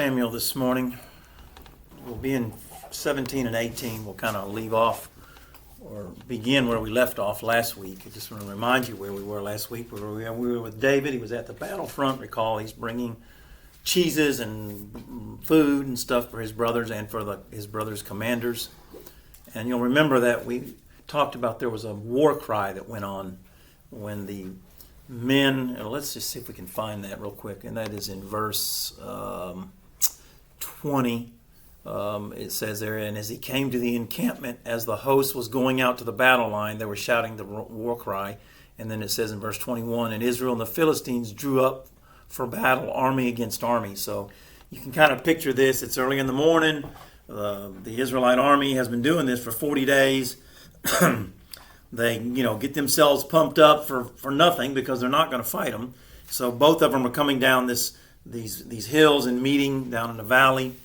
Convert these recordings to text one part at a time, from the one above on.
Samuel this morning. We'll be in 17 and 18. We'll kind of leave off or begin where we left off last week. I just want to remind you where we were last week. We were with David. He was at the battlefront. Recall, he's bringing cheeses and food and stuff for his brothers and for his brothers' commanders. And you'll remember that we talked about there was a war cry that went on when the men, let's just see if we can find that real quick, and that is in verse 20. It says there, and as he came to the encampment, as the host was going out to the battle line, they were shouting the war cry. And then it says in verse 21, and Israel and the Philistines drew up for battle, army against army. So you can kind of picture this. It's early in the morning. The Israelite army has been doing this for 40 days. They, get themselves pumped up for nothing because they're not going to fight them. So both of them are coming down these hills and meeting down in the valley.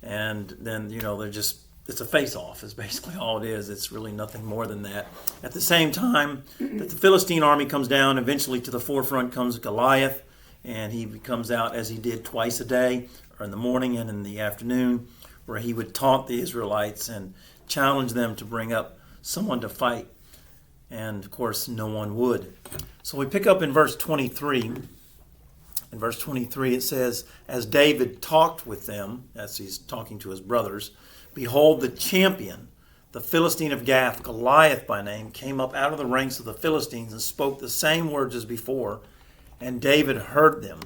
And then, it's a face-off is basically all it is. It's really nothing more than that. At the same time that the Philistine army comes down, eventually to the forefront comes Goliath. And he comes out as he did twice a day, or in the morning and in the afternoon, where he would taunt the Israelites and challenge them to bring up someone to fight. And, of course, no one would. So we pick up in verse 23. In verse 23 it says, as David talked with them, as he's talking to his brothers, behold, the champion, the Philistine of Gath, Goliath by name, came up out of the ranks of the Philistines and spoke the same words as before, and David heard them.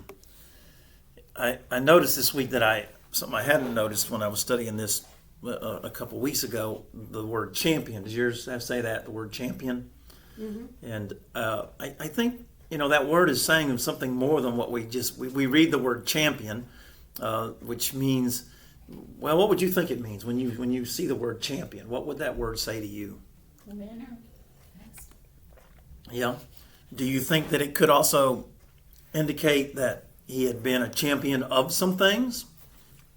I noticed this week that something I hadn't noticed when I was studying this a couple weeks ago, the word champion. Did yours say that, the word champion? Mm-hmm. And I think that word is saying something more than what we read the word champion, which means, well, what would you think it means when you see the word champion? What would that word say to you? The winner. Yeah. Do you think that it could also indicate that he had been a champion of some things?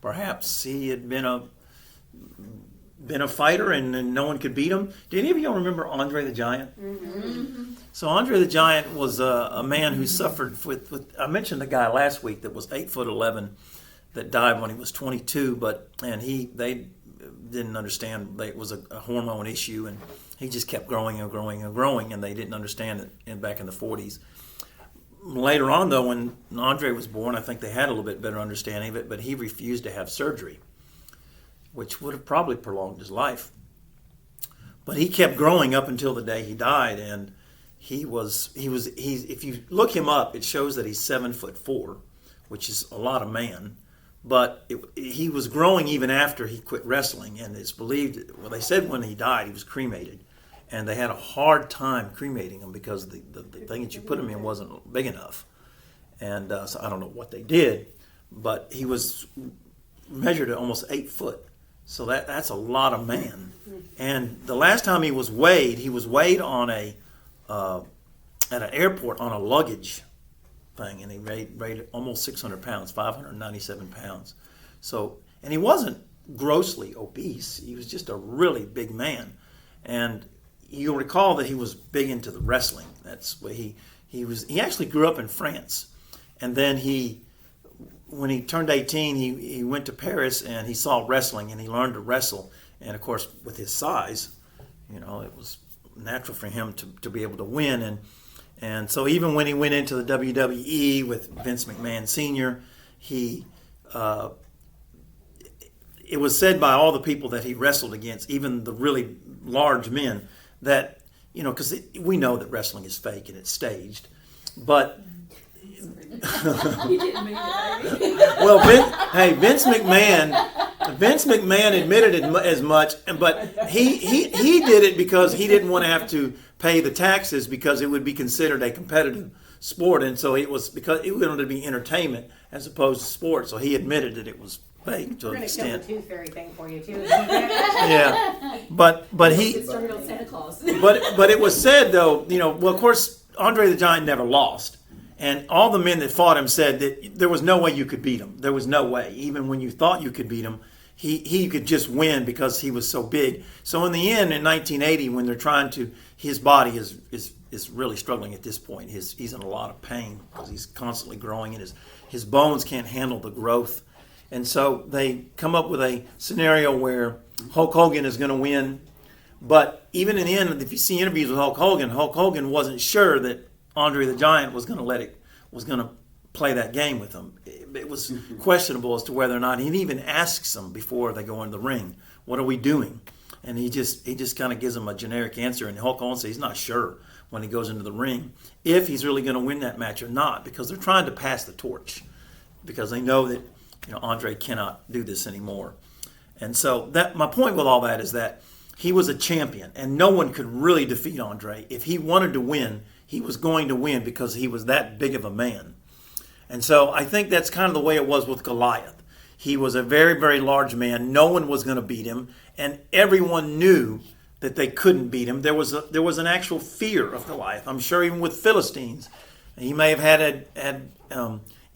Perhaps he had been a fighter and no one could beat him. Do any of you remember Andre the Giant? Mm-hmm. So Andre the Giant was a man who suffered with I mentioned the guy last week that was 8'11" that died when he was 22, they didn't understand it was a hormone issue, and he just kept growing and growing and growing, and they didn't understand it back in the 40s. Later on, though, when Andre was born, I think they had a little bit better understanding of it, but he refused to have surgery, which would have probably prolonged his life. But he kept growing up until the day he died, and if you look him up, it shows that he's 7'4", which is a lot of man. But he was growing even after he quit wrestling, and it's believed, well, they said when he died he was cremated, and they had a hard time cremating him because the thing that you put him in wasn't big enough. And so I don't know what they did, but he was measured at almost 8 foot. So that's a lot of man. And the last time he was weighed on at an airport on a luggage thing, and he weighed almost 600 pounds, 597 pounds. So, and he wasn't grossly obese. He was just a really big man. And you'll recall that he was big into the wrestling. That's what he actually grew up in France. And then when he turned 18, he went to Paris and he saw wrestling and he learned to wrestle. And of course, with his size, it was natural for him to be able to win. And so even when he went into the WWE with Vince McMahon Sr., it was said by all the people that he wrestled against, even the really large men, that, because we know that wrestling is fake and it's staged, but You didn't mean it, baby. well, Vince McMahon admitted it as much, but he did it because he didn't want to have to pay the taxes because it would be considered a competitive sport, and so it was because it wanted to be entertainment as opposed to sport. So he admitted that it was fake to an extent. We're gonna kill the tooth fairy thing for you too. Yeah, but he. It started on Santa Claus. But it was said though, well, of course, Andre the Giant never lost. And all the men that fought him said that there was no way you could beat him. There was no way. Even when you thought you could beat him, he could just win because he was so big. So in the end, in 1980, when they're trying to, his body is really struggling at this point. He's in a lot of pain because he's constantly growing, and his bones can't handle the growth. And so they come up with a scenario where Hulk Hogan is going to win. But even in the end, if you see interviews with Hulk Hogan wasn't sure that Andre the Giant was going to play that game with him. It was questionable as to whether or not. He even asks them before they go into the ring, "What are we doing?" And he just kind of gives them a generic answer. And Hulk Hogan says he's not sure when he goes into the ring if he's really going to win that match or not, because they're trying to pass the torch, because they know that Andre cannot do this anymore. And so my point with all that is that he was a champion, and no one could really defeat Andre. If he wanted to win, he was going to win because he was that big of a man. And so I think that's kind of the way it was with Goliath. He was a very, very large man. No one was going to beat him, and everyone knew that they couldn't beat him. There was an actual fear of Goliath. I'm sure even with Philistines, he may have had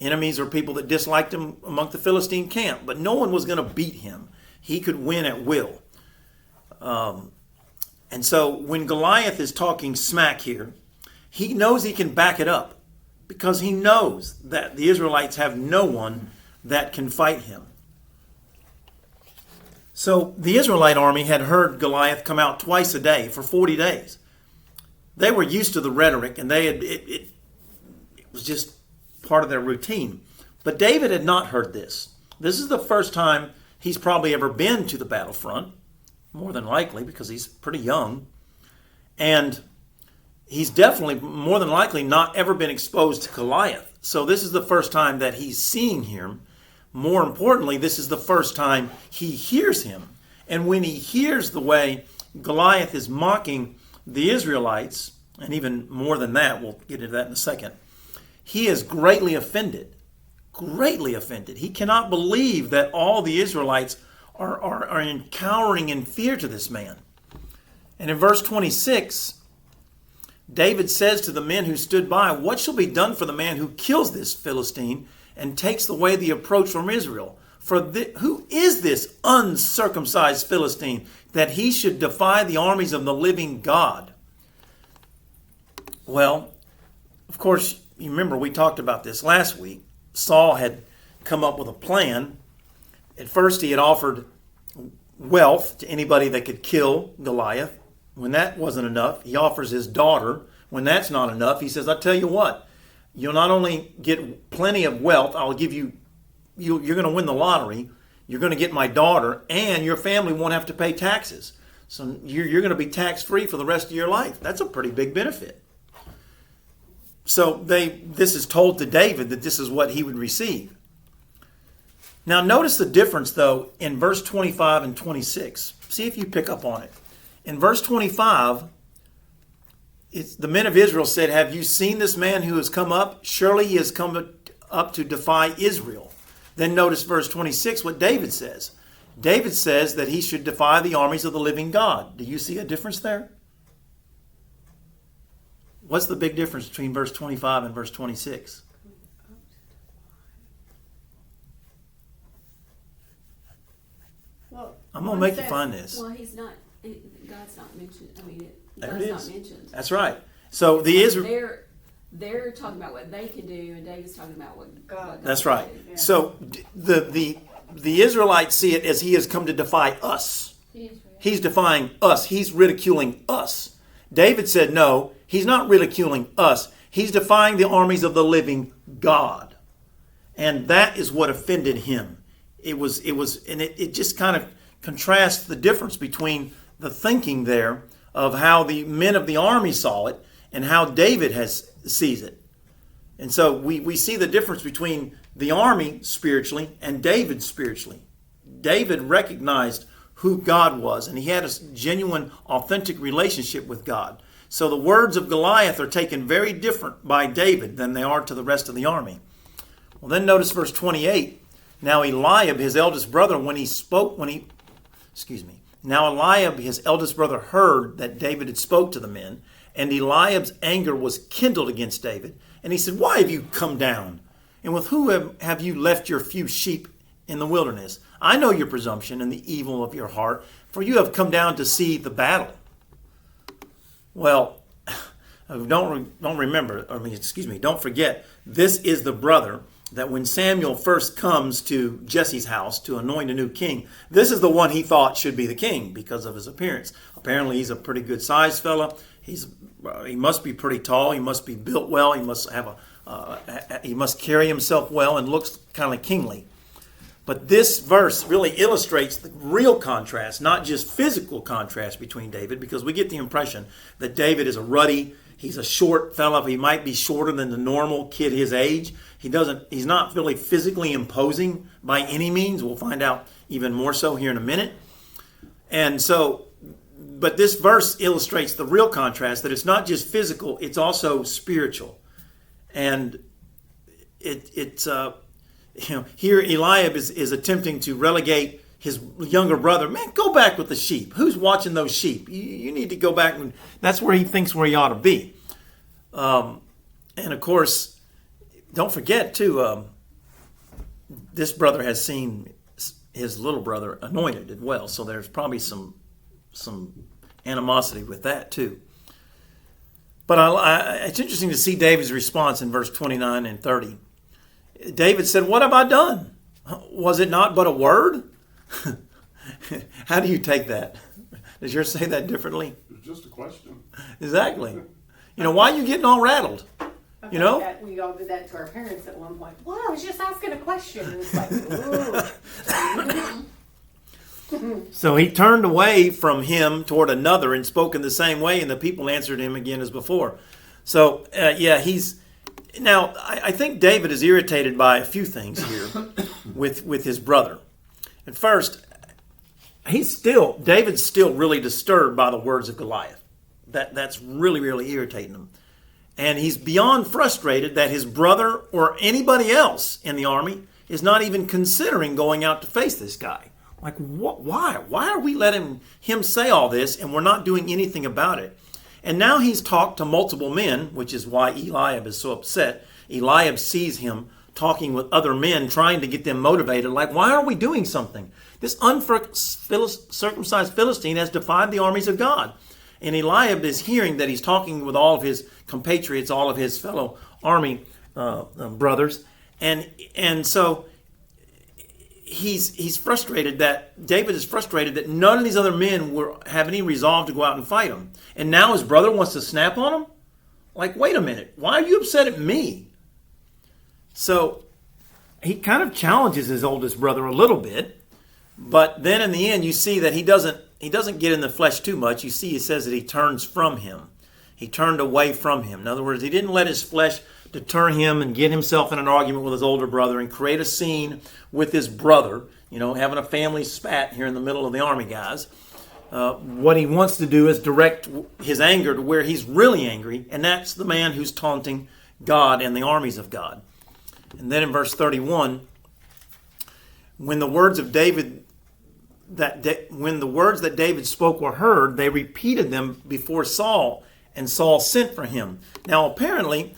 enemies or people that disliked him among the Philistine camp, but no one was going to beat him. He could win at will. And so when Goliath is talking smack here, he knows he can back it up because he knows that the Israelites have no one that can fight him. So the Israelite army had heard Goliath come out twice a day for 40 days. They were used to the rhetoric, and it was just part of their routine. But David had not heard this. This is the first time he's probably ever been to the battlefront, more than likely, because he's pretty young. And he's definitely, more than likely, not ever been exposed to Goliath. So this is the first time that he's seeing him. More importantly, this is the first time he hears him. And when he hears the way Goliath is mocking the Israelites, and even more than that, we'll get into that in a second, he is greatly offended. Greatly offended. He cannot believe that all the Israelites are encountering in fear to this man. And in verse 26, David says to the men who stood by, "What shall be done for the man who kills this Philistine and takes away the approach from Israel? For who is this uncircumcised Philistine that he should defy the armies of the living God?" Well, of course, you remember we talked about this last week. Saul had come up with a plan. At first, he had offered wealth to anybody that could kill Goliath. When that wasn't enough, he offers his daughter. When that's not enough, he says, "I'll tell you what, you'll not only get plenty of wealth, I'll give you're going to win the lottery, you're going to get my daughter, and your family won't have to pay taxes. So you're going to be tax-free for the rest of your life." That's a pretty big benefit. So this is told to David that this is what he would receive. Now notice the difference, though, in verse 25 and 26. See if you pick up on it. In verse 25, the men of Israel said, "Have you seen this man who has come up? Surely he has come up to defy Israel." Then notice verse 26, what David says. David says that he should defy the armies of the living God. Do you see a difference there? What's the big difference between verse 25 and verse 26? Well, I'm going to make you find this. Well, God's not mentioned. I mean, There God's it not is. mentioned. That's right. So the Israel. They're talking about what they can do, and David's talking about what God. That's right. can do. Yeah. So the Israelites see it as he has come to defy us. He's defying us. He's ridiculing us. David said, no, he's not ridiculing us. He's defying the armies of the living God. And that is what offended him. It just kind of contrasts the difference between the thinking there of how the men of the army saw it and how David sees it. And so we see the difference between the army spiritually and David spiritually. David recognized who God was, and he had a genuine, authentic relationship with God. So the words of Goliath are taken very different by David than they are to the rest of the army. Well, then notice verse 28. Now Eliab, his eldest brother, Now Eliab, his eldest brother, heard that David had spoke to the men, and Eliab's anger was kindled against David. And he said, "Why have you come down? And with who have you left your few sheep in the wilderness? I know your presumption and the evil of your heart, for you have come down to see the battle." Well, don't forget, this is the brother that when Samuel first comes to Jesse's house to anoint a new king, this is the one he thought should be the king because of his appearance. Apparently, he's a pretty good sized fella. He must be pretty tall. He must be built well. He must have he must carry himself well and looks kind of kingly. But this verse really illustrates the real contrast, not just physical contrast between David, because we get the impression that David is a ruddy, he's a short fella. He might be shorter than the normal kid his age. He's not really physically imposing by any means. We'll find out even more so here in a minute. And so, but this verse illustrates the real contrast, that it's not just physical, it's also spiritual. And it's here Eliab is attempting to relegate his younger brother. Man, go back with the sheep. Who's watching those sheep? You need to go back. That's where he thinks where he ought to be. And of course, don't forget too, this brother has seen his little brother anointed as well. So there's probably some animosity with that too. But it's interesting to see David's response in verse 29 and 30. David said, "What have I done? Was it not but a word?" How do you take that? Does yours say that differently? It's just a question. Exactly. Why are you getting all rattled? We all did that to our parents at one point. Well, I was just asking a question. And it's like, ooh. So he turned away from him toward another and spoke in the same way, and the people answered him again as before. So, Now, I think David is irritated by a few things here with his brother. At first, David's still really disturbed by the words of Goliath. That's really, really irritating him. And he's beyond frustrated that his brother or anybody else in the army is not even considering going out to face this guy. Like, why? Why are we letting him say all this and we're not doing anything about it? And now he's talked to multiple men, which is why Eliab is so upset. Eliab sees him talking with other men, trying to get them motivated. Like, why aren't we doing something? This uncircumcised Philistine has defied the armies of God. And Eliab is hearing that he's talking with all of his compatriots, all of his fellow army brothers. And so he's frustrated that David is frustrated that none of these other men have any resolve to go out and fight him. And now his brother wants to snap on him? Like, wait a minute, why are you upset at me? So he kind of challenges his oldest brother a little bit, but then in the end you see that he doesn't get in the flesh too much. You see, it says that he turns from him. He turned away from him. In other words, he didn't let his flesh deter him and get himself in an argument with his older brother and create a scene with his brother, having a family spat here in the middle of the army guys. What he wants to do is direct his anger to where he's really angry, and that's the man who's taunting God and the armies of God. And then in verse 31, when the words that David spoke were heard, they repeated them before Saul, and Saul sent for him. Now, apparently,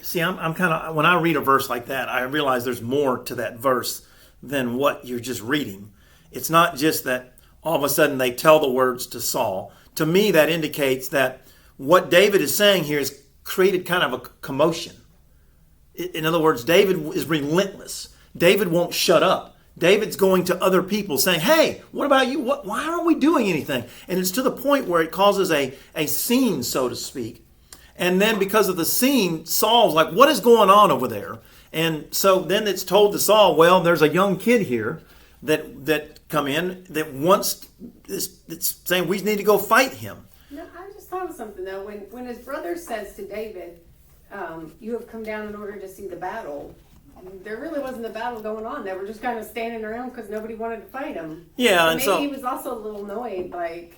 see, I'm kind of, when I read a verse like that, I realize there's more to that verse than what you're just reading. It's not just that all of a sudden they tell the words to Saul. To me, that indicates that what David is saying here has created kind of a commotion. In other words, David is relentless. David won't shut up. David's going to other people saying, "Hey, what about you? Why aren't we doing anything?" And it's to the point where it causes a scene, so to speak. And then because of the scene, Saul's like, "What is going on over there?" And so then it's told to Saul, "Well, there's a young kid here that come in that wants that's saying we need to go fight him." No, I just thought of something though. When his brother says to David, "You have come down in order to see the battle," there really wasn't a battle going on. They were just kind of standing around because nobody wanted to fight him. Yeah, and maybe he was also a little annoyed, like,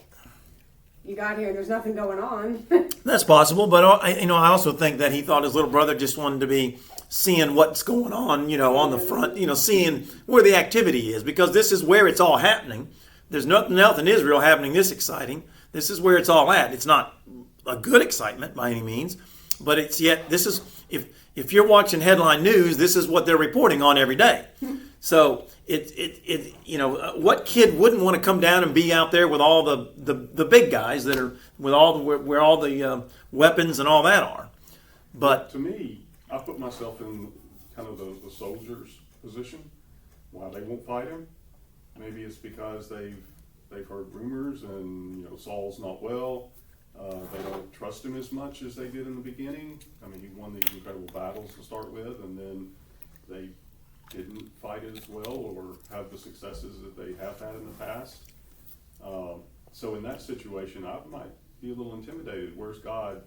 you got here and there's nothing going on. That's possible, but I also think that he thought his little brother just wanted to be seeing what's going on, on the front, seeing where the activity is, because this is where it's all happening. There's nothing else in Israel happening this exciting. This is where it's all at. It's not a good excitement by any means, but this is, if you're watching headline news, this is what they're reporting on every day. So what kid wouldn't want to come down and be out there with all the big guys that are with where all the weapons and all that are? But to me, I put myself in kind of the soldier's position. Why they won't fight him? Maybe it's because they've heard rumors, and Saul's not well. They don't trust him as much as they did in the beginning. I mean, he won these incredible battles to start with, and then they didn't fight as well or have the successes that they have had in the past. So in that situation, I might be a little intimidated. Where's God,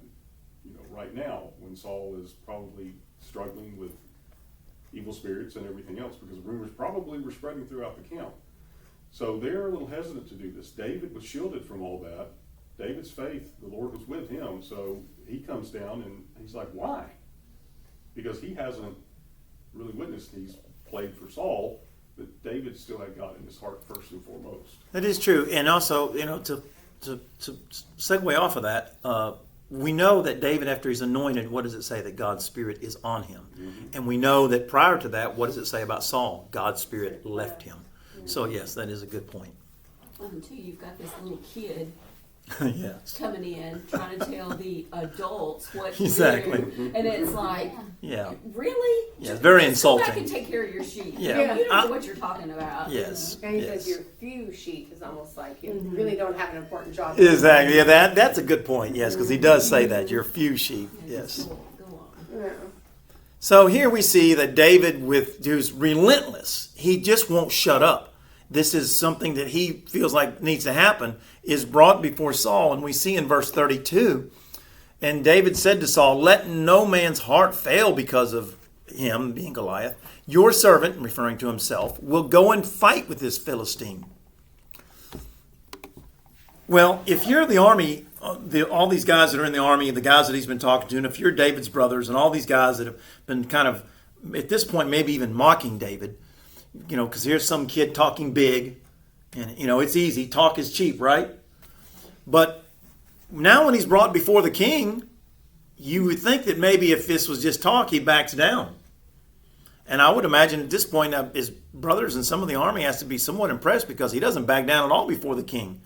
right now, when Saul is probably struggling with evil spirits and everything else, because rumors probably were spreading throughout the camp. So they're a little hesitant to do this. David was shielded from all that. David's faith, the Lord was with him, so he comes down and he's like, why? Because he hasn't really witnessed. He's played for Saul, but David still had God in his heart first and foremost. That is true. And also, to segue off of that, we know that David, after he's anointed, what does it say? That God's Spirit is on him. Mm-hmm. And we know that prior to that, what does it say about Saul? God's Spirit left him. Mm-hmm. So yes, that is a good point. And too, you've got this little kid yes. coming in, trying to tell the adults what to exactly. do. And it's like, yeah, really? Yeah, it's very Just insulting. Go back and take care of your sheep. Yeah. You don't know what you're talking about. Yes. And he yes. says your few sheep is almost like you really don't have an important job. Exactly. Yeah, that's a good point. Yes, because he does say that, your few sheep. Yes. Go on. Yeah. So here we see that David, who's relentless, he just won't shut up. This is something that he feels like needs to happen, is brought before Saul. And we see in verse 32, and David said to Saul, let no man's heart fail because of him, being Goliath. Your servant, referring to himself, will go and fight with this Philistine. Well, if you're the army, all these guys that are in the army, the guys that he's been talking to, and if you're David's brothers and all these guys that have been kind of, at this point, maybe even mocking David, because here's some kid talking big, and, it's easy. Talk is cheap, right? But now when he's brought before the king, you would think that maybe if this was just talk, he backs down. And I would imagine at this point, his brothers and some of the army has to be somewhat impressed, because he doesn't back down at all before the king.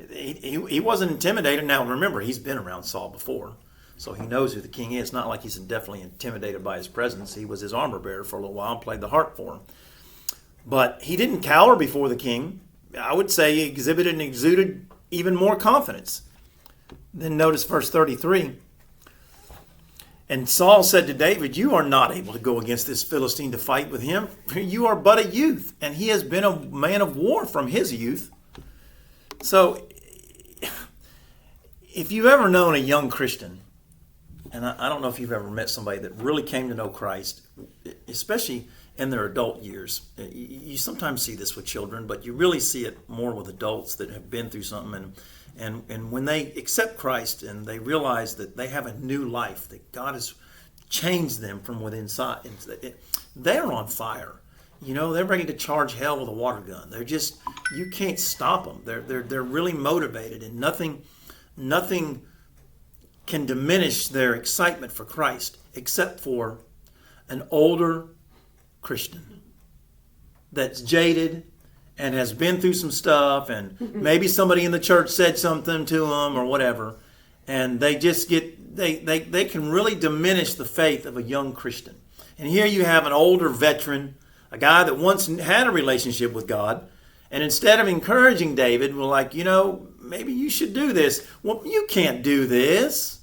He wasn't intimidated. Now, remember, he's been around Saul before, so he knows who the king is. It's not like he's definitely intimidated by his presence. He was his armor bearer for a little while and played the harp for him. But he didn't cower before the king. I would say he exhibited and exuded even more confidence. Then notice verse 33. And Saul said to David, you are not able to go against this Philistine to fight with him, for you are but a youth, and he has been a man of war from his youth. So, if you've ever known a young Christian, and I don't know if you've ever met somebody that really came to know Christ, especially in their adult years. You sometimes see this with children, but you really see it more with adults that have been through something. And when they accept Christ and they realize that they have a new life, that God has changed them from within inside, they're on fire. They're ready to charge hell with a water gun. They're just, you can't stop them. They're really motivated, and nothing can diminish their excitement for Christ except for an older Christian that's jaded and has been through some stuff, and maybe somebody in the church said something to them or whatever, and they just they can really diminish the faith of a young Christian. And here you have an older veteran, a guy that once had a relationship with God, and instead of encouraging David, we're like, maybe you should do this. Well, you can't do this.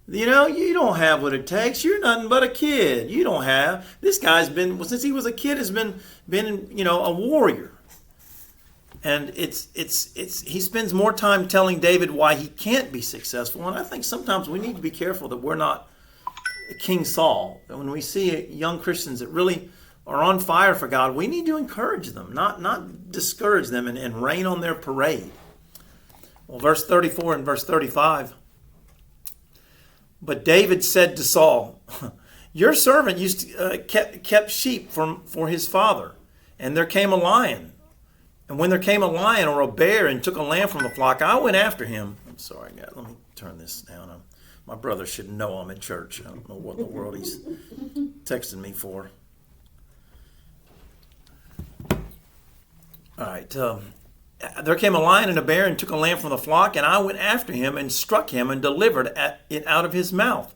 You don't have what it takes. You're nothing but a kid. You don't have. This guy's been, since he was a kid, has been a warrior. And he spends more time telling David why he can't be successful. And I think sometimes we need to be careful that we're not King Saul. That when we see young Christians that really are on fire for God, we need to encourage them, not discourage them and rain on their parade. Well, verse 34 and verse 35. But David said to Saul, your servant kept sheep for his father, and there came a lion. And when there came a lion or a bear and took a lamb from the flock, I went after him. I'm sorry, God, let me turn this down. My brother should know I'm in church. I don't know what in the world he's texting me for. All right. There came a lion and a bear and took a lamb from the flock, and I went after him and struck him and delivered it out of his mouth.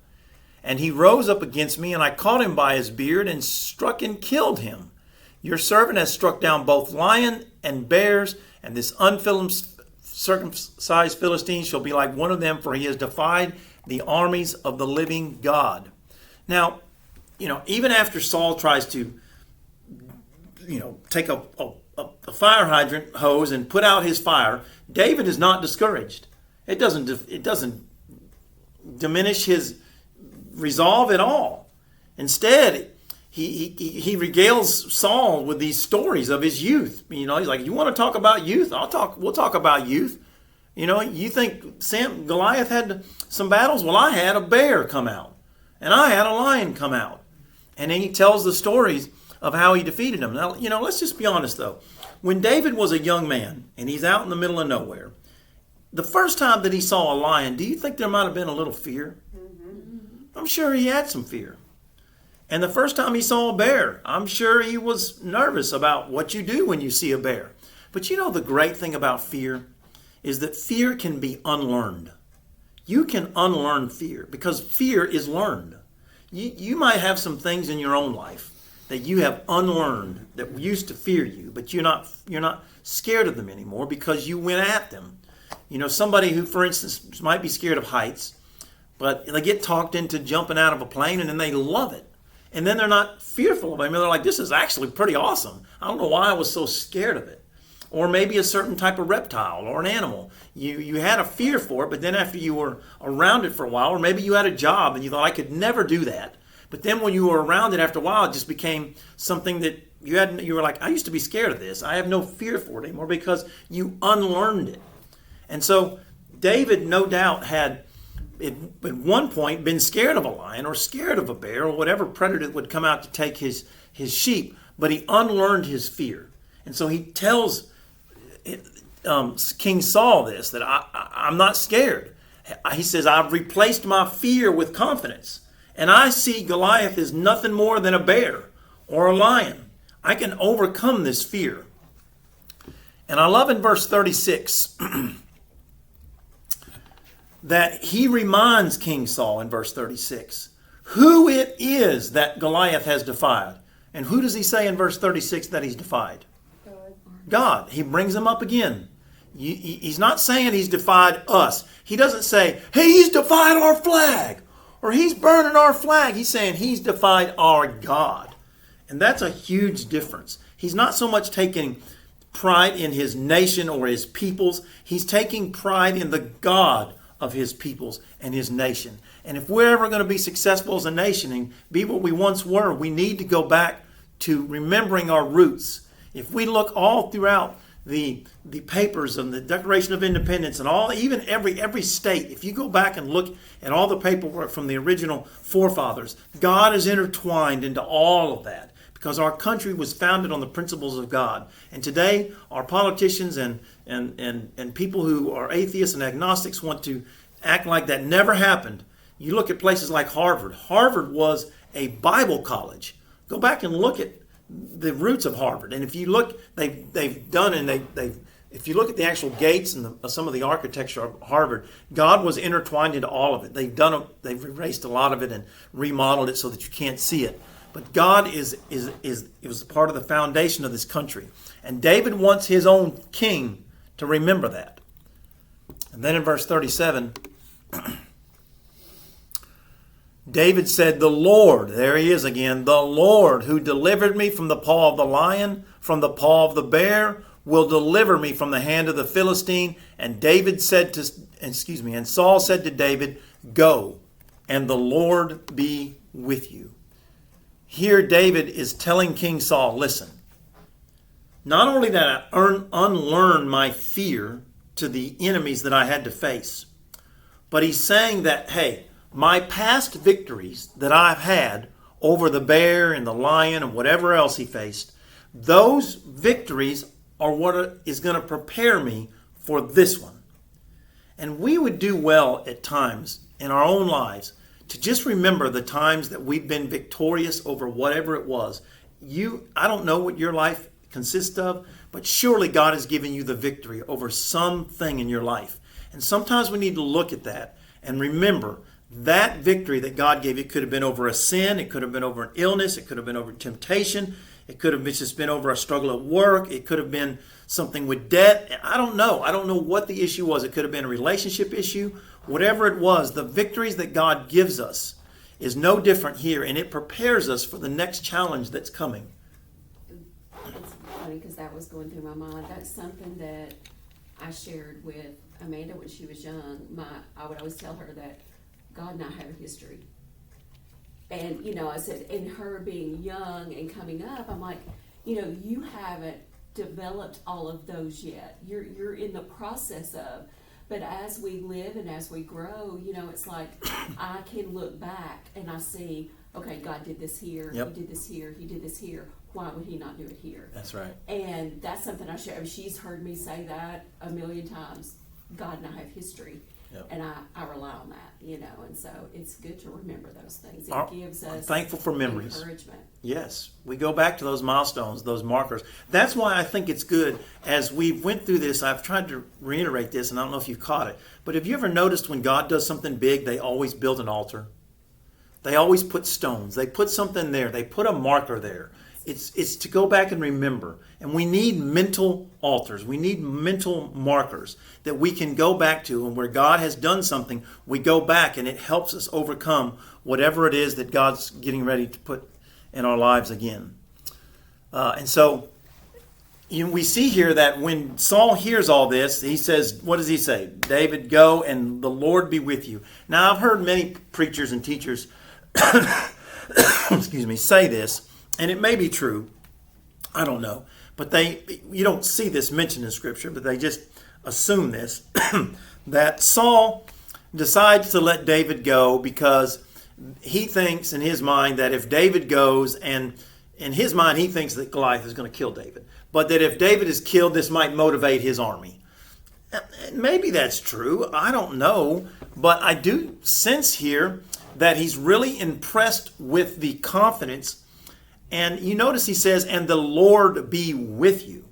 And he rose up against me, and I caught him by his beard and struck and killed him. Your servant has struck down both lion and bears, and this uncircumcised Philistine shall be like one of them, for he has defied the armies of the living God. Now, even after Saul tries to, take a fire hydrant hose and put out his fire, David is not discouraged. It doesn't diminish his resolve at all. Instead, he regales Saul with these stories of his youth. He's like, you want to talk about youth? We'll talk about youth. You think Goliath had some battles? Well, I had a bear come out, and I had a lion come out. And then he tells the stories of how he defeated them. Now, let's just be honest though. When David was a young man and he's out in the middle of nowhere, the first time that he saw a lion, do you think there might have been a little fear? I'm sure he had some fear. And the first time he saw a bear, I'm sure he was nervous about what you do when you see a bear. But the great thing about fear is that fear can be unlearned. You can unlearn fear because fear is learned. You might have some things in your own life that you have unlearned that used to fear you, but you're not scared of them anymore because you went at them. Somebody who, for instance, might be scared of heights, but they get talked into jumping out of a plane and then they love it. And then they're not fearful of it. They're like, this is actually pretty awesome. I don't know why I was so scared of it. Or maybe a certain type of reptile or an animal. You had a fear for it, but then after you were around it for a while, or maybe you had a job and you thought, I could never do that. But then when you were around it after a while, it just became something that you were like, I used to be scared of this. I have no fear for it anymore because you unlearned it. And so David no doubt had at one point been scared of a lion or scared of a bear or whatever predator that would come out to take his sheep, but he unlearned his fear. And so he tells King Saul this, that I'm not scared. He says, I've replaced my fear with confidence. And I see Goliath as nothing more than a bear or a lion. I can overcome this fear. And I love in verse 36 that he reminds King Saul in verse 36 who it is that Goliath has defied. And who does he say in verse 36 that he's defied? God. He brings him up again. He's not saying he's defied us. He doesn't say, hey, he's defied our flag or he's burning our flag. He's saying he's defied our God. And that's a huge difference. He's not so much taking pride in his nation or his peoples. He's taking pride in the God of his peoples and his nation. And if we're ever going to be successful as a nation and be what we once were, we need to go back to remembering our roots. If we look all throughout the papers and the Declaration of Independence and even every state, if you go back and look at all the paperwork from the original forefathers, God is intertwined into all of that because our country was founded on the principles of God. And today, our politicians and people who are atheists and agnostics want to act like that never happened. You look at places like Harvard. Harvard was a Bible college. Go back and look at the roots of Harvard. And if you look, they've done, and if you look at the actual gates and some of the architecture of Harvard, God was intertwined into all of it. They've erased a lot of it and remodeled it so that you can't see it. But God it was part of the foundation of this country. And David wants his own king to remember that. And then in verse 37, David said, the Lord, there he is again, the Lord who delivered me from the paw of the lion, from the paw of the bear, will deliver me from the hand of the Philistine. And Saul said to David, go, and the Lord be with you. Here David is telling King Saul, listen, not only did I unlearn my fear to the enemies that I had to face, but he's saying that, hey, my past victories that I've had over the bear and the lion and whatever else he faced, those victories are what is going to prepare me for this one. And we would do well at times in our own lives to just remember the times that we've been victorious over whatever it was. I don't know what your life consists of, but surely God has given you the victory over something in your life. And sometimes we need to look at that and remember that victory that God gave, it could have been over a sin, it could have been over an illness, it could have been over temptation, it could have just been over a struggle at work, it could have been something with debt. I don't know. I don't know what the issue was. It could have been a relationship issue. Whatever it was, the victories that God gives us is no different here, and it prepares us for the next challenge that's coming. It's funny because that was going through my mind. That's something that I shared with Amanda when she was young. I would always tell her that God and I have a history. And, I said, in her being young and coming up, I'm like, you haven't developed all of those yet. You're in the process of. But as we live and as we grow, it's like I can look back and I see, okay, God did this here, Yep. He did this here, He did this here. Why would He not do it here? That's right. And that's something I share. She's heard me say that a million times. God and I have history. Yep. And I rely on that, and so it's good to remember those things. It gives us I'm thankful for memories. encouragement. Yes, we go back to those milestones, those markers. That's why I think it's good. As we went through this, I've tried to reiterate this, and I don't know if you've caught it, but have you ever noticed when God does something big, they always build an altar? They always put stones. They put something there. They put a marker there. It's to go back and remember. And we need mental altars. We need mental markers that we can go back to. And where God has done something, we go back and it helps us overcome whatever it is that God's getting ready to put in our lives again. And so we see here that when Saul hears all this, he says, what does he say? David, go and the Lord be with you. Now, I've heard many preachers and teachers say this. And it may be true, I don't know, but you don't see this mentioned in Scripture, but they just assume this, that Saul decides to let David go because he thinks in his mind that if David goes, and in his mind he thinks that Goliath is going to kill David, but that if David is killed, this might motivate his army. Maybe that's true, I don't know, but I do sense here that he's really impressed with the confidence. And you notice he says, and the Lord be with you.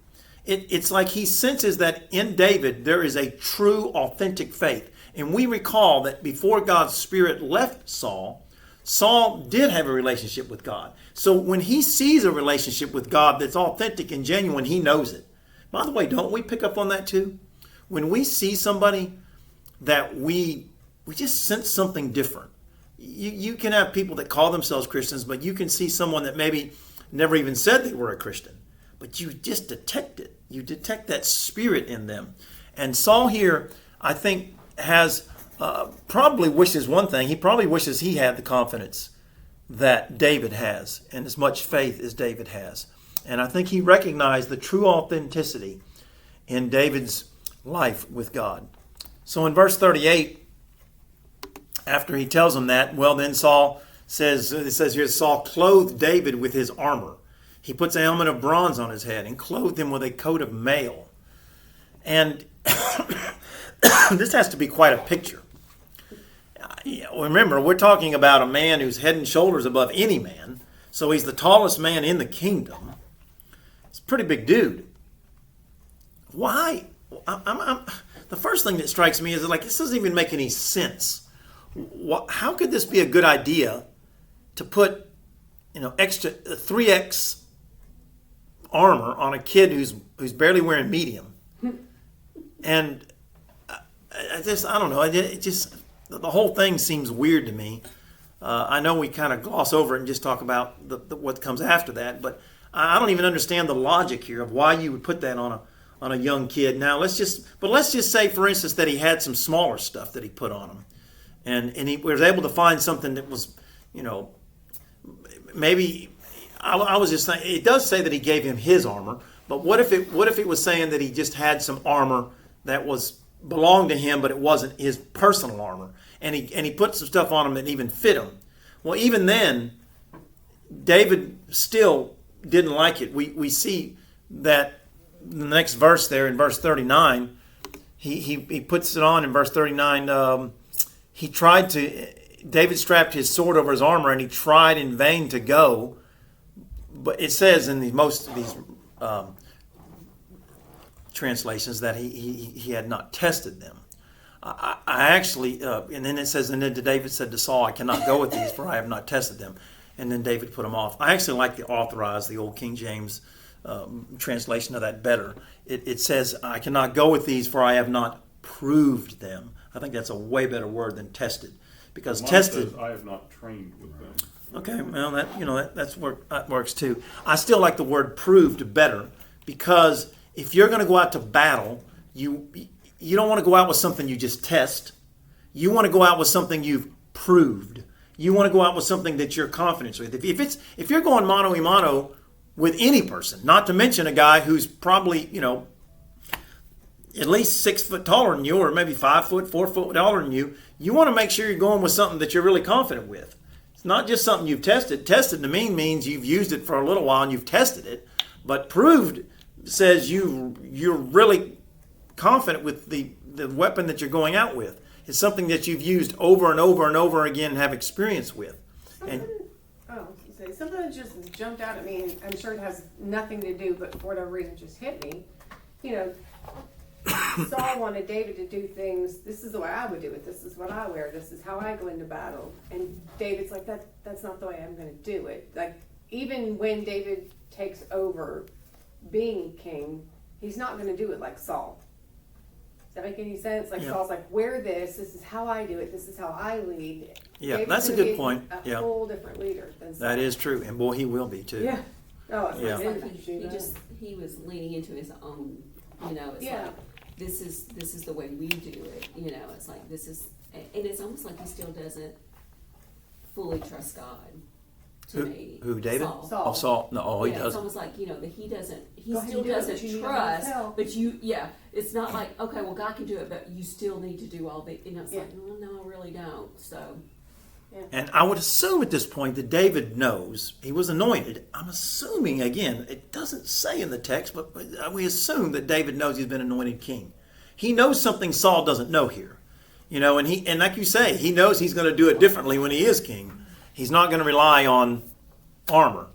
It's like he senses that in David there is a true, authentic faith. And we recall that before God's Spirit left Saul, Saul did have a relationship with God. So when he sees a relationship with God that's authentic and genuine, he knows it. By the way, don't we pick up on that too? When we see somebody that we just sense something different. You can have people that call themselves Christians, but you can see someone that maybe never even said they were a Christian. But you just detect it. You detect that spirit in them. And Saul here, I think, has probably wishes one thing. He probably wishes he had the confidence that David has and as much faith as David has. And I think he recognized the true authenticity in David's life with God. So in verse 38, after he tells him that, well, then Saul says, it says here, Saul clothed David with his armor. He puts a helmet of bronze on his head and clothed him with a coat of mail. And this has to be quite a picture. Remember, we're talking about a man who's head and shoulders above any man. So he's the tallest man in the kingdom. It's a pretty big dude. Why? The first thing that strikes me is like, this doesn't even make any sense. How could this be a good idea to put, extra 3x armor on a kid who's barely wearing medium? And I don't know. It just the whole thing seems weird to me. I know we kind of gloss over it and just talk about what comes after that, but I don't even understand the logic here of why you would put that on a young kid. Now let's just say, for instance, that he had some smaller stuff that he put on him. And he was able to find something that was, maybe I was just thinking, it does say that he gave him his armor, but what if it was saying that he just had some armor that belonged to him, but it wasn't his personal armor, and he put some stuff on him that even fit him? Well, even then, David still didn't like it. We see that the next verse there in verse 39, he puts it on in verse 39. David strapped his sword over his armor and he tried in vain to go. But it says in most of these translations that he had not tested them. I actually, and then it says, and then David said to Saul, I cannot go with these, for I have not tested them. And then David put them off. I actually like the authorized, the old King James translation of that better. It says, I cannot go with these, for I have not proved them. I think that's a way better word than tested, because Mine tested. says, I have not trained with them. Okay, well, that works too. I still like the word proved better, because if you're going to go out to battle, you don't want to go out with something you just test. You want to go out with something you've proved. You want to go out with something that you're confident with. If you're going mano a mano with any person, not to mention a guy who's probably at least 6 foot taller than you, or maybe 5 foot, 4 foot taller than you, you want to make sure you're going with something that you're really confident with. It's not just something you've tested. Tested to me means you've used it for a little while and you've tested it. But proved says you're really confident with the weapon that you're going out with. It's something that you've used over and over and over again and have experience with. Something that just jumped out at me, and I'm sure it has nothing to do, but for whatever reason just hit me. Saul wanted David to do things, this is the way I would do it, this is what I wear, this is how I go into battle. And David's like, that's not the way I'm going to do it. Like, even when David takes over being king, he's not going to do it like Saul. Does that make any sense? Like, Yeah. Saul's like, wear this is how I do it, this is how I lead. Yeah, David's that's a gonna good be point. A Yeah. whole different leader than Saul. That is true. And boy, he will be too. Yeah. Oh, it's Yeah. like, It's like he was leaning into his own, it's Yeah. like, this is the way we do it, it's like, and it's almost like he still doesn't fully trust God, to me. Who, David? Saul. Saul. Oh, Saul. No, he Yeah, it's doesn't. almost like, that he doesn't, he Go ahead still and do it, but doesn't you need trust, God's help. but it's not like, okay, well, God can do it, but you still need to do all the, it's Yeah. like, no, I really don't, so. And I would assume at this point that David knows he was anointed. I'm assuming, again, it doesn't say in the text, but we assume that David knows he's been anointed king. He knows something Saul doesn't know here. And like you say, he knows he's going to do it differently when he is king. He's not going to rely on armor.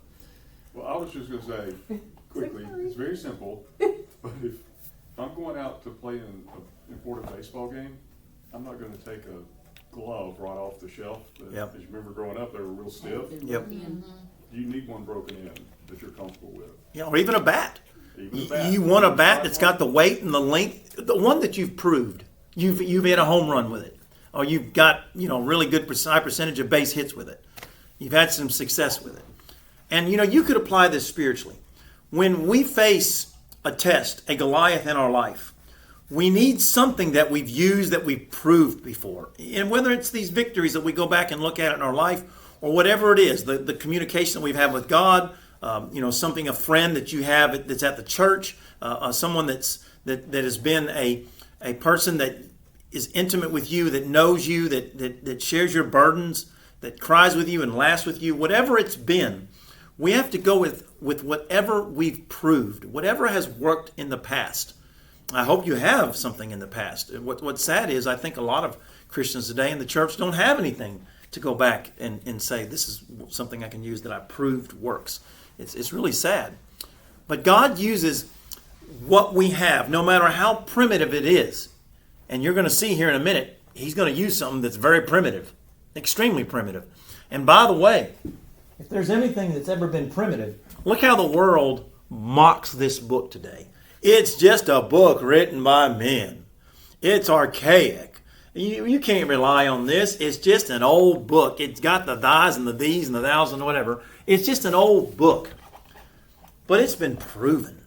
Well, I was just going to say quickly, it's very simple, but if I'm going out to play in an important baseball game, I'm not going to take a glove right off the shelf. Yep. As you remember growing up, they were real stiff. Yep. You need one broken in that you're comfortable with. Yeah, or even a bat. Even a bat. You want a bat that's got the weight and the length, the one that you've proved. You've hit a home run with it, or you've got really good high percentage of base hits with it. You've had some success with it, and you could apply this spiritually. When we face a test, a Goliath in our life, we need something that we've used, that we've proved before, and whether it's these victories that we go back and look at in our life, or whatever it is, the communication that we've had with God. Something, a friend that you have that's at the church, someone that has been a person that is intimate with you, that knows you, that shares your burdens, that cries with you and laughs with you, whatever it's been. We have to go with whatever we've proved, whatever has worked in the past. I hope you have something in the past. What's sad is I think a lot of Christians today in the church don't have anything to go back and say, this is something I can use that I proved works. It's really sad. But God uses what we have, no matter how primitive it is. And you're going to see here in a minute, he's going to use something that's very primitive, extremely primitive. And by the way, if there's anything that's ever been primitive, look how the world mocks this book today. It's just a book written by men. It's archaic. You can't rely on this. It's just an old book. It's got the thys and the these and the thous and whatever. It's just an old book. But it's been proven.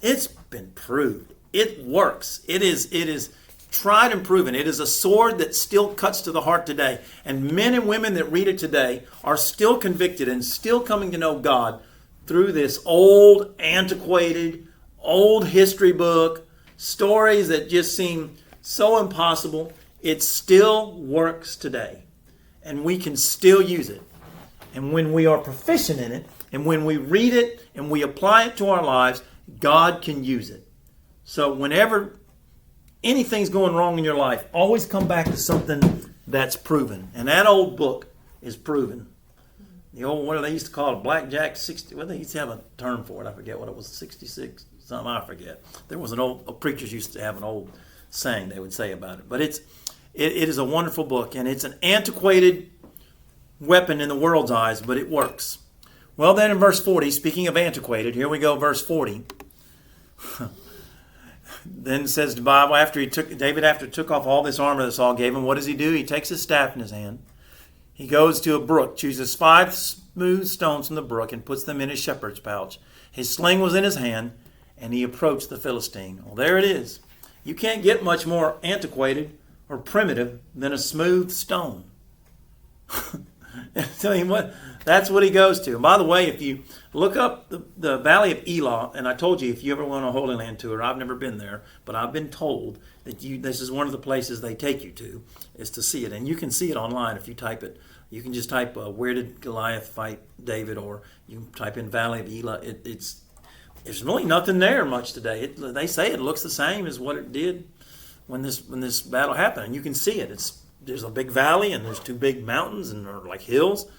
It's been proved. It works. It is tried and proven. It is a sword that still cuts to the heart today. And men and women that read it today are still convicted and still coming to know God through this old, antiquated, old history book, stories that just seem so impossible. It still works today. And we can still use it. And when we are proficient in it, and when we read it and we apply it to our lives, God can use it. So whenever anything's going wrong in your life, always come back to something that's proven. And that old book is proven. The old, what do they used to call it, Blackjack 60, well, they used to have a term for it. I forget what it was, 66, something, I forget. There was preachers used to have an old saying they would say about it. But It is a wonderful book, and it's an antiquated weapon in the world's eyes, but it works. Well, then in verse 40, speaking of antiquated, here we go, verse 40. Then says the Bible, David took off all this armor that Saul gave him, what does he do? He takes his staff in his hand. He goes to a brook, chooses 5 smooth stones from the brook, and puts them in his shepherd's pouch. His sling was in his hand, and he approached the Philistine. Well, there it is. You can't get much more antiquated or primitive than a smooth stone. Tell you what, that's what he goes to. And by the way, if you look up the Valley of Elah, and I told you if you ever want a Holy Land tour, I've never been there, but I've been told that this is one of the places they take you to, is to see it. And you can see it online if you type it. You can just type, where did Goliath fight David, or you can type in Valley of Elah. There's really nothing there much today. They say it looks the same as what it did when this battle happened. And you can see it. There's a big valley, and there's 2 big mountains, and they're like hills.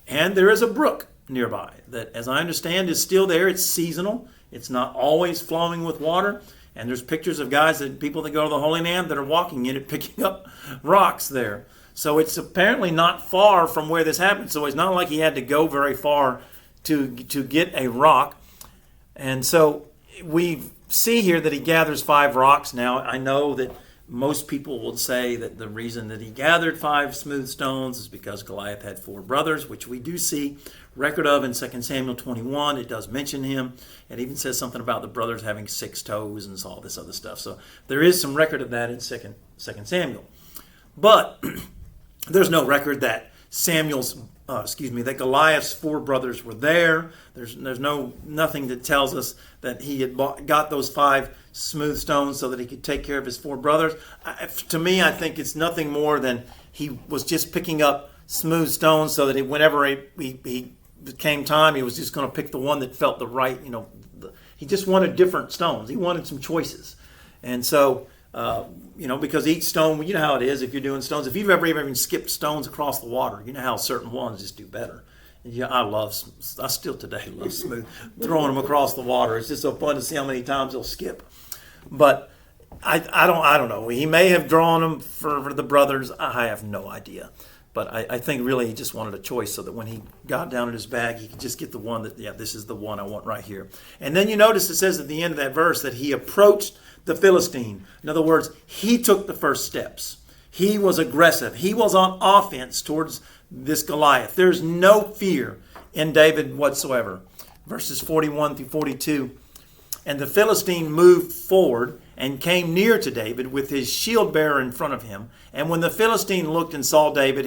And there is a brook nearby that, as I understand, is still there. It's seasonal. It's not always flowing with water. And there's pictures of people that go to the Holy Land that are walking in it, picking up rocks there. So it's apparently not far from where this happened. So it's not like he had to go very far to get a rock. And so we see here that he gathers 5 rocks. Now, I know that most people will say that the reason that he gathered 5 smooth stones is because Goliath had 4 brothers, which we do see record of in 2 Samuel 21. It does mention him. It even says something about the brothers having 6 toes and all this other stuff. So there is some record of that in 2 Samuel. But there's no record that that Goliath's 4 brothers were there. There's nothing that tells us that he had got those 5 smooth stones so that he could take care of his 4 brothers. To me, I think it's nothing more than he was just picking up smooth stones so that whenever he came time, he was just going to pick the one that felt the right. He just wanted different stones. He wanted some choices, and so. Because each stone, you know how it is if you're doing stones. If you've ever even skipped stones across the water, you know how certain ones just do better. And I still today love smooth throwing them across the water. It's just so fun to see how many times they'll skip. But I don't know. He may have drawn them for the brothers. I have no idea. But I think really he just wanted a choice so that when he got down in his bag, he could just get the one this is the one I want right here. And then you notice it says at the end of that verse that he approached the Philistine. In other words, he took the first steps. He was aggressive. He was on offense towards this Goliath. There's no fear in David whatsoever. Verses 41 through 42. And the Philistine moved forward and came near to David with his shield bearer in front of him. And when the Philistine looked and saw David,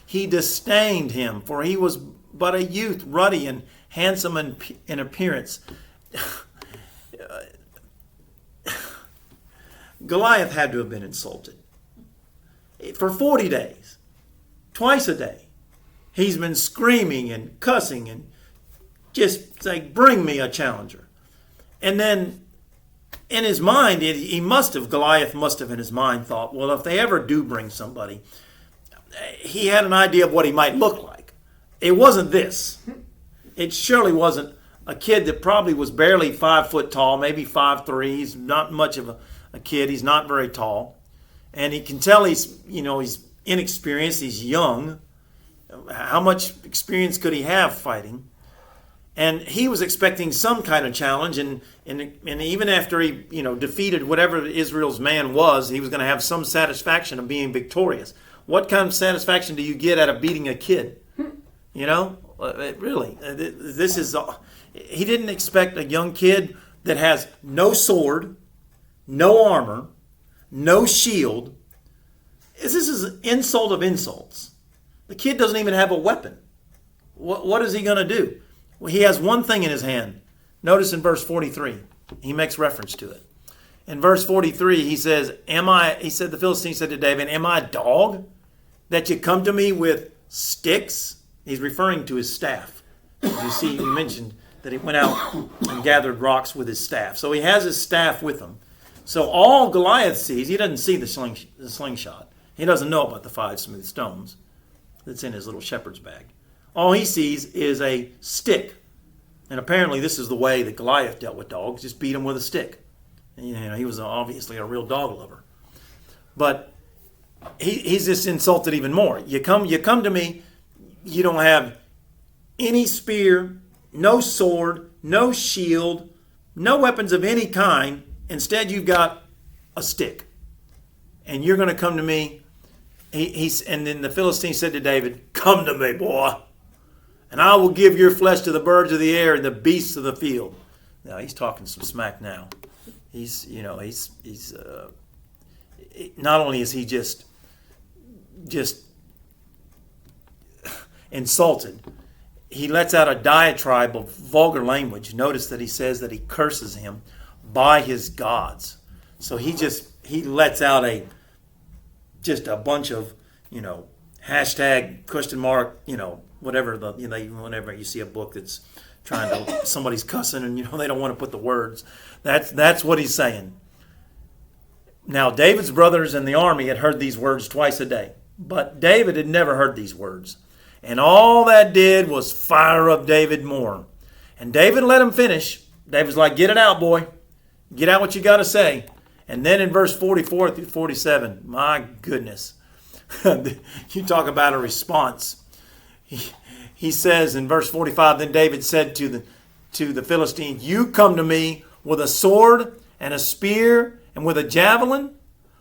he disdained him, for he was but a youth, ruddy and handsome in appearance. Goliath had to have been insulted. For 40 days, twice a day, he's been screaming and cussing and just saying, bring me a challenger. And then in his mind, Goliath must have in his mind thought, well, if they ever do bring somebody, he had an idea of what he might look like. It wasn't this. It surely wasn't a kid that probably was barely 5 foot tall, maybe 5'3". He's not much of a kid. He's not very tall. And he can tell he's inexperienced. He's young. How much experience could he have fighting? And he was expecting some kind of challenge. And even after he, defeated whatever Israel's man was, he was going to have some satisfaction of being victorious. What kind of satisfaction do you get out of beating a kid? Really, he didn't expect a young kid that has no sword, no armor, no shield. This is an insult of insults. The kid doesn't even have a weapon. What is he going to do? Well, he has one thing in his hand. Notice in verse 43, he makes reference to it. In verse 43, he says, the Philistine said to David, am I a dog that you come to me with sticks? He's referring to his staff. You see, you mentioned that he went out and gathered rocks with his staff. So he has his staff with him. So all Goliath sees, he doesn't see the slingshot. He doesn't know about the 5 smooth stones that's in his little shepherd's bag. All he sees is a stick. And apparently this is the way that Goliath dealt with dogs, just beat him with a stick. And, he was obviously a real dog lover. But he's just insulted even more. You come to me, you don't have any spear, no sword, no shield, no weapons of any kind. Instead, you've got a stick. And you're going to come to me. And then the Philistine said to David, "Come to me, boy, and I will give your flesh to the birds of the air and the beasts of the field." Now, he's talking some smack now. He's not only is he just insulted, he lets out a diatribe of vulgar language. Notice that he says that he curses him by his gods. So he lets out just a bunch of, hashtag question mark, whatever whenever you see a book that's trying to, somebody's cussing and, they don't want to put the words. That's what he's saying. Now, David's brothers in the army had heard these words twice a day, but David had never heard these words. And all that did was fire up David more. And David let him finish. David's like, "Get it out, boy. Get out what you got to say." And then in verse 44 through 47, my goodness, you talk about a response. He says in verse 45, then David said to the Philistine, "You come to me with a sword and a spear and with a javelin,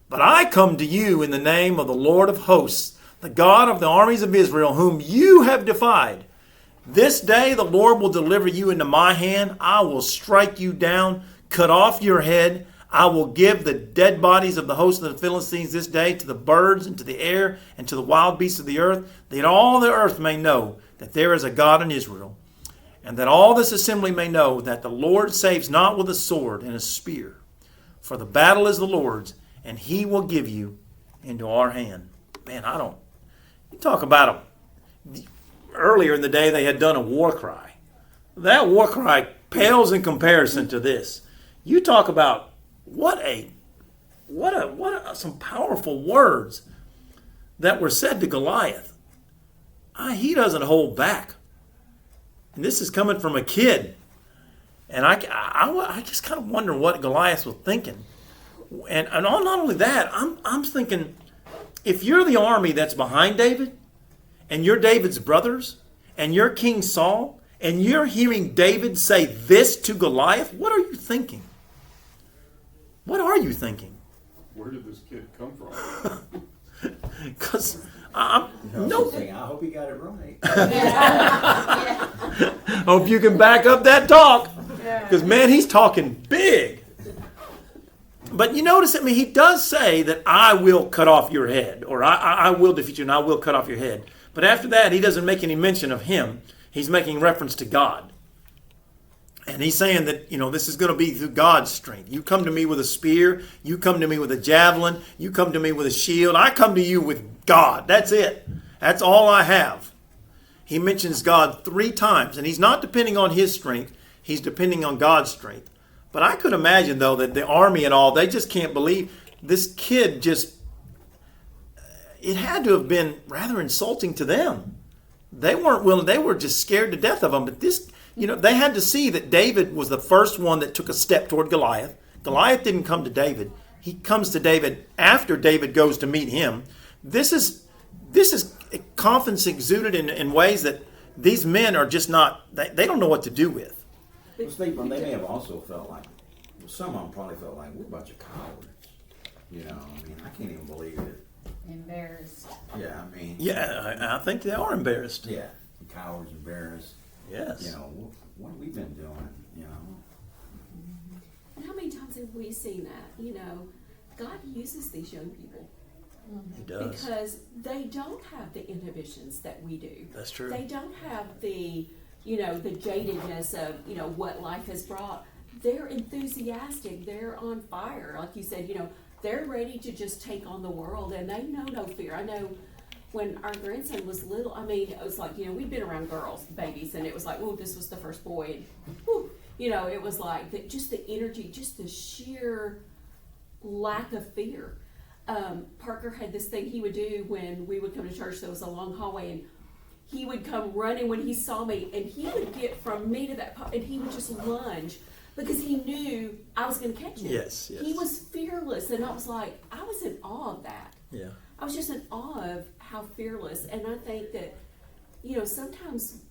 but I come to you in the name of the Lord of hosts, the God of the armies of Israel, whom you have defied. This day the Lord will deliver you into my hand. I will strike you down, cut off your head. I will give the dead bodies of the host of the Philistines this day to the birds and to the air and to the wild beasts of the earth, that all the earth may know that there is a God in Israel, and that all this assembly may know that the Lord saves not with a sword and a spear. For the battle is the Lord's, and he will give you into our hand." Man, you talk about earlier in the day they had done a war cry. That war cry pales in comparison to this. You talk about some powerful words that were said to Goliath. He doesn't hold back. And this is coming from a kid. And I just kind of wonder what Goliath was thinking. And not only that, I'm thinking, if you're the army that's behind David, and you're David's brothers, and you're King Saul, and you're hearing David say this to Goliath, what are you thinking? What are you thinking? Where did this kid come from? Because I hope he got it right. hope you can back up that talk. Because, man, he's talking big. But you notice, he does say that I will cut off your head, or I will defeat you and I will cut off your head. But after that, he doesn't make any mention of him. He's making reference to God. And he's saying that, this is going to be through God's strength. You come to me with a spear. You come to me with a javelin. You come to me with a shield. I come to you with God. That's it. That's all I have. He mentions God 3 times. And he's not depending on his strength. He's depending on God's strength. But I could imagine, though, that the army and all, they just can't believe this kid it had to have been rather insulting to them. They weren't willing. They were just scared to death of him. But this... they had to see that David was the first one that took a step toward Goliath. Goliath didn't come to David. He comes to David after David goes to meet him. This is confidence exuded in ways that these men are just not, they don't know what to do with. Well, Stephen, they may have also felt like, some of them probably felt like, we're a bunch of cowards. I can't even believe it. Embarrassed. Yeah, Yeah, I think they are embarrassed. Yeah, cowards, embarrassed. Yes. What have we been doing, And how many times have we seen that? God uses these young people. He does. Because they don't have the inhibitions that we do. That's true. They don't have the jadedness of, what life has brought. They're enthusiastic. They're on fire. Like you said, they're ready to just take on the world, and they know no fear. I know when our grandson was little, it was like, we'd been around girls, babies, and it was like, oh, this was the first boy. And, whew, it was like just the energy, just the sheer lack of fear. Parker had this thing he would do when we would come to church. There was a long hallway, and he would come running when he saw me, and he would get from me to that, and he would just lunge because he knew I was going to catch him. Yes. He was fearless, and I was in awe of that. Yeah. I was just in awe of how fearless. And I think that, sometimes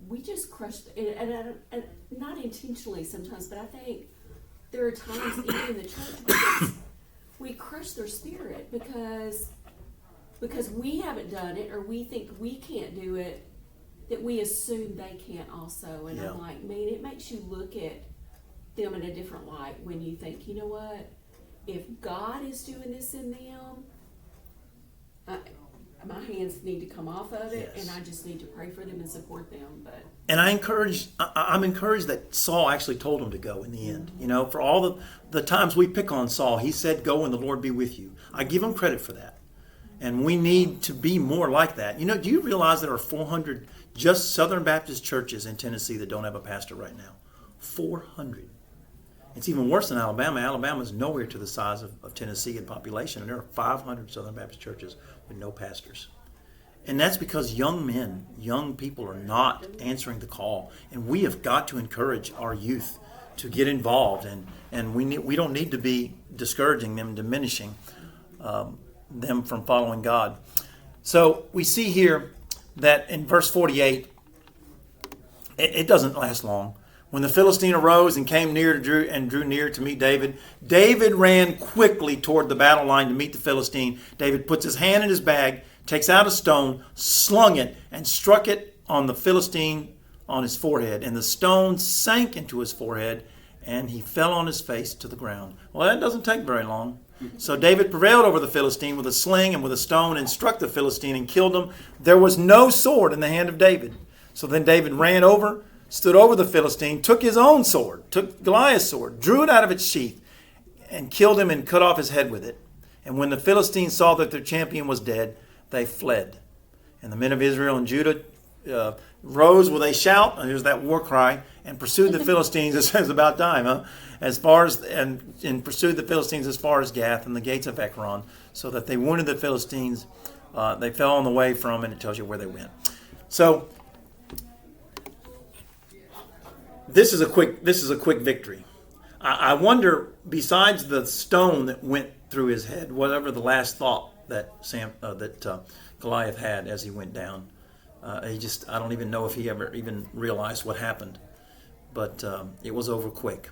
we just crush, and not intentionally sometimes, but I think there are times even in the church we crush their spirit because we haven't done it, or we think we can't do it, that we assume they can't also. And Yeah. I'm like, man, it makes you look at them in a different light when you think, you know what, if God is doing this in them, my hands need to come off of it, Yes. and I just need to pray for them and support them. But And I'm encouraged that Saul actually told him to go in the end. For all the times we pick on Saul, he said, go and the Lord be with you. I give him credit for that. And we need to be more like that. Do you realize there are 400 just Southern Baptist churches in Tennessee that don't have a pastor right now? 400. It's even worse than Alabama. Alabama is nowhere to the size of Tennessee in population, and there are 500 Southern Baptist churches with no pastors. And that's because young people are not answering the call. And we have got to encourage our youth to get involved. And we don't need to be discouraging them, diminishing them from following God. So we see here that in verse 48, it doesn't last long. When the Philistine arose and came near drew near to meet David, David ran quickly toward the battle line to meet the Philistine. David puts his hand in his bag, takes out a stone, slung it, and struck it on the Philistine on his forehead. And the stone sank into his forehead, and he fell on his face to the ground. Well, that doesn't take very long. So David prevailed over the Philistine with a sling and with a stone, and struck the Philistine and killed him. There was no sword in the hand of David. So then David ran over, stood over the Philistine, took his own sword, took Goliath's sword, drew it out of its sheath, and killed him and cut off his head with it. And when the Philistines saw that their champion was dead, they fled. And the men of Israel and Judah rose with a shout, and here's that war cry, and pursued the Philistines. It says about time, huh? And pursued the Philistines as far as Gath and the gates of Ekron, so that they wounded the Philistines. They fell on the way from, and it tells you where they went. So this is a quick victory. I wonder, besides the stone that went through his head, whatever the last thought that Goliath had as he went down, I don't even know if he ever even realized what happened. But it was over quick.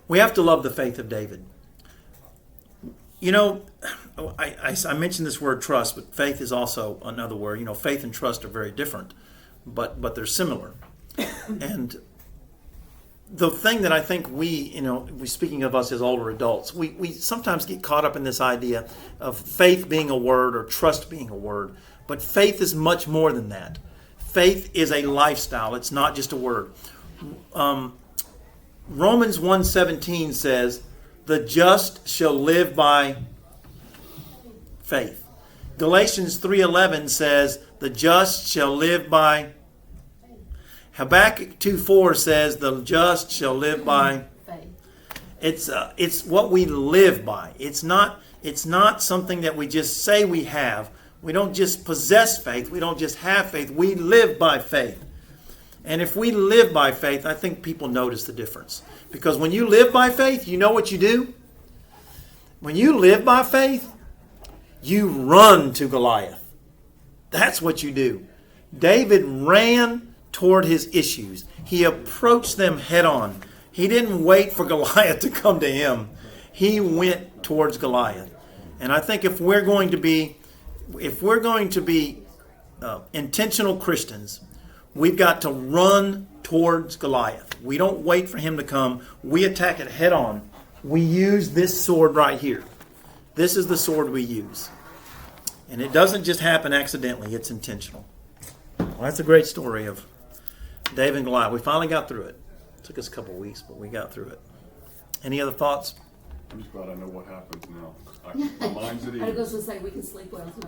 We have to love the faith of David. I mentioned this word trust, but faith is also another word. Faith and trust are very different, but they're similar. And the thing that I think we speaking of us as older adults, we sometimes get caught up in this idea of faith being a word or trust being a word. But faith is much more than that. Faith is a lifestyle. It's not just a word. Romans 1:17 says, the just shall live by faith. Galatians 3:11 says, the just shall live by. Habakkuk 2:4 says, the just shall live by faith. It's what we live by. It's not something that we just say we have. We don't just possess faith. We don't just have faith. We live by faith. And if we live by faith, I think people notice the difference. Because when you live by faith, you know what you do? When you live by faith, you run to Goliath. That's what you do. David ran toward his issues. He approached them head on. He didn't wait for Goliath to come to him. He went towards Goliath. And I think if we're going to be intentional Christians, we've got to run towards Goliath. We don't wait for him to come. We attack it head on. We use this sword right here. This is the sword we use. And it doesn't just happen accidentally. It's intentional. Well, that's a great story of David and Goliath. We finally got through it. It took us a couple of weeks, but we got through it. Any other thoughts? I'm just glad I know what happens now. My mind's at ease. I was going to say we can sleep well tonight.